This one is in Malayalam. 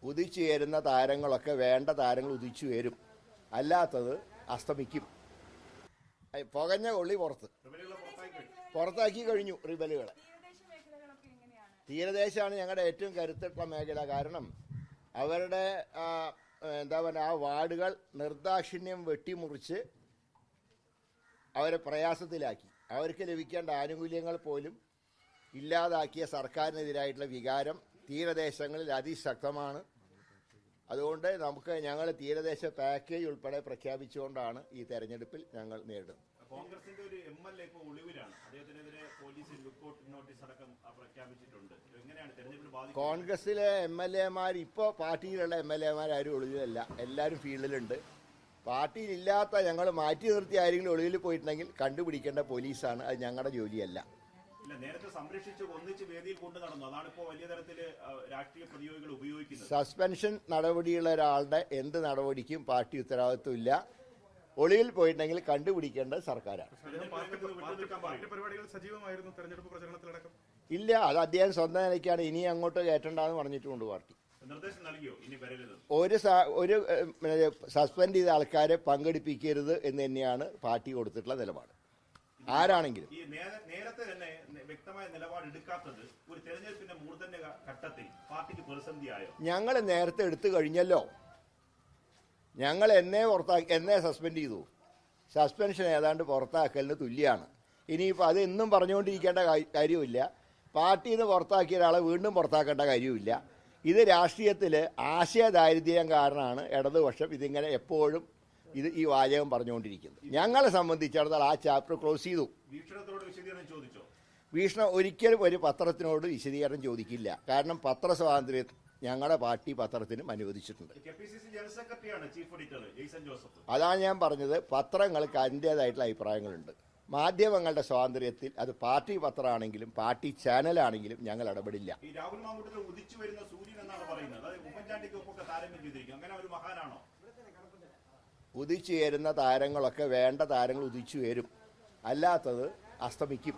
ഉദിച്ചുയരുന്ന താരങ്ങളൊക്കെ വേണ്ട താരങ്ങൾ ഉദിച്ചുയരും, അല്ലാത്തത് അസ്തമിക്കും. പുകഞ്ഞ കൊള്ളി പുറത്താക്കി കഴിഞ്ഞു റിബലുകളെ. തീരദേശമാണ് ഞങ്ങളുടെ ഏറ്റവും കരുത്തുള്ള മേഖല. കാരണം അവരുടെ എന്താ പറയുക, ആ വാർഡുകൾ നിർദാക്ഷിണ്യം വെട്ടിമുറിച്ച് അവരെ പ്രയാസത്തിലാക്കി. അവർക്ക് ലഭിക്കേണ്ട ആനുകൂല്യങ്ങൾ പോലും ഇല്ലാതാക്കിയ സർക്കാരിനെതിരായിട്ടുള്ള വികാരം തീരദേശങ്ങളിൽ അതിശക്തമാണ്. അതുകൊണ്ട് ഞങ്ങൾ തീരദേശ പാക്കേജ് ഉൾപ്പെടെ പ്രഖ്യാപിച്ചുകൊണ്ടാണ് ഈ തെരഞ്ഞെടുപ്പിൽ ഞങ്ങൾ നേരിടുന്നത്. കോൺഗ്രസിന്റെ ഒരു MLA ഇപ്പോൾ ഒളിവിലാണ്. അദ്ദേഹത്തിനെതിരെ പോലീസ് ലുക്കൌട്ട് നോട്ടീസ് അടക്കം പ്രഖ്യാപിച്ചിട്ടുണ്ട്. എങ്ങനെയാണ് തെരഞ്ഞെടുപ്പിൽ ബാധിക്കുന്നത്? കോൺഗ്രസിലെ MLA ഇപ്പോൾ പാർട്ടിയിലുള്ള MLA ആരും ഒളിവിലല്ല, എല്ലാവരും ഫീൽഡിലുണ്ട്. പാർട്ടിയിലില്ലാത്ത ഞങ്ങൾ മാറ്റി നിർത്തി ആരെങ്കിലും ഒളിവിൽ പോയിട്ടുണ്ടെങ്കിൽ കണ്ടുപിടിക്കേണ്ട പോലീസാണ്. അത് ഞങ്ങളുടെ ജോലിയല്ല. നേരത്തെ സംരക്ഷിച്ച് ഒന്നിച്ച് വേദിയിൽ കൊണ്ടു നടന്നു. അതാണ് ഇപ്പോൾ വലിയ തരത്തിൽ രാഷ്ട്രീയ പ്രതിയോഗികൾ ഉപയോഗിക്കുന്നത്. സസ്പെൻഷൻ നടപടിയുള്ള ഒരാളുടെ എന്ത് നടപടിക്കും പാർട്ടി ഉത്തരവാദിത്വമില്ല. ഒളിവിൽ പോയിട്ടുണ്ടെങ്കിൽ കണ്ടുപിടിക്കേണ്ടത് സർക്കാരാണ്. ഇല്ല, അത് അദ്ദേഹം സ്വന്തം നിലയ്ക്കാണ്. ഇനി അങ്ങോട്ട് കയറ്റണ്ടെന്ന് പറഞ്ഞിട്ടുമുണ്ട് പാർട്ടി. ഒരു സസ്പെൻഡ് ചെയ്ത ആൾക്കാരെ പങ്കെടുപ്പിക്കരുത് എന്ന് തന്നെയാണ് പാർട്ടി കൊടുത്തിട്ടുള്ള നിലപാട്. ആരാണെങ്കിലും നേരത്തെ തന്നെ വ്യക്തമായ നിലപാടെടുക്കാത്തത് ഒരു തെരഞ്ഞെടുപ്പിന്റെ മൂർധന്യ ഘട്ടത്തിൽ പാർട്ടിക്ക് പ്രതിസന്ധിയായോ? ഞങ്ങൾ നേരത്തെ എടുത്തു കഴിഞ്ഞല്ലോ. ഞങ്ങൾ എന്നെ സസ്പെൻഡ് ചെയ്തു. സസ്പെൻഷൻ ഏതാണ്ട് പുറത്താക്കലിന് തുല്യമാണ്. ഇനിയിപ്പോൾ അത് എന്നും പറഞ്ഞുകൊണ്ടിരിക്കേണ്ട കാര്യമില്ല. പാർട്ടിയിൽ നിന്ന് പുറത്താക്കിയ ഒരാളെ വീണ്ടും പുറത്താക്കേണ്ട കാര്യമില്ല. ഇത് രാഷ്ട്രീയത്തിൽ ആശയദാരിദ്ര്യം കാരണമാണ് ഇടതുപക്ഷം ഇതിങ്ങനെ എപ്പോഴും ഈ വാചകം പറഞ്ഞുകൊണ്ടിരിക്കുന്നത്. ഞങ്ങളെ സംബന്ധിച്ചിടത്തോളം ആ ചാപ്റ്റർ ക്ലോസ് ചെയ്തു. വീക്ഷണം ഒരിക്കലും ഒരു പത്രത്തിനോട് വിശദീകരണം ചോദിക്കില്ല. കാരണം പത്രസ്വാതന്ത്ര്യം ഞങ്ങളുടെ പാർട്ടി പത്രത്തിനും അനുവദിച്ചിട്ടുണ്ട്. അതാണ് ഞാൻ പറഞ്ഞത്. പത്രങ്ങൾക്ക് അതിൻ്റേതായിട്ടുള്ള അഭിപ്രായങ്ങളുണ്ട്. മാധ്യമങ്ങളുടെ സ്വാതന്ത്ര്യത്തിൽ അത് പാർട്ടി പത്രമാണെങ്കിലും പാർട്ടി ചാനലാണെങ്കിലും ഞങ്ങൾ ഇടപെടില്ല. ഉദിച്ചുയരുന്ന താരങ്ങളൊക്കെ വേണ്ട താരങ്ങൾ ഉദിച്ചുയരും, അല്ലാത്തത് അസ്തമിക്കും.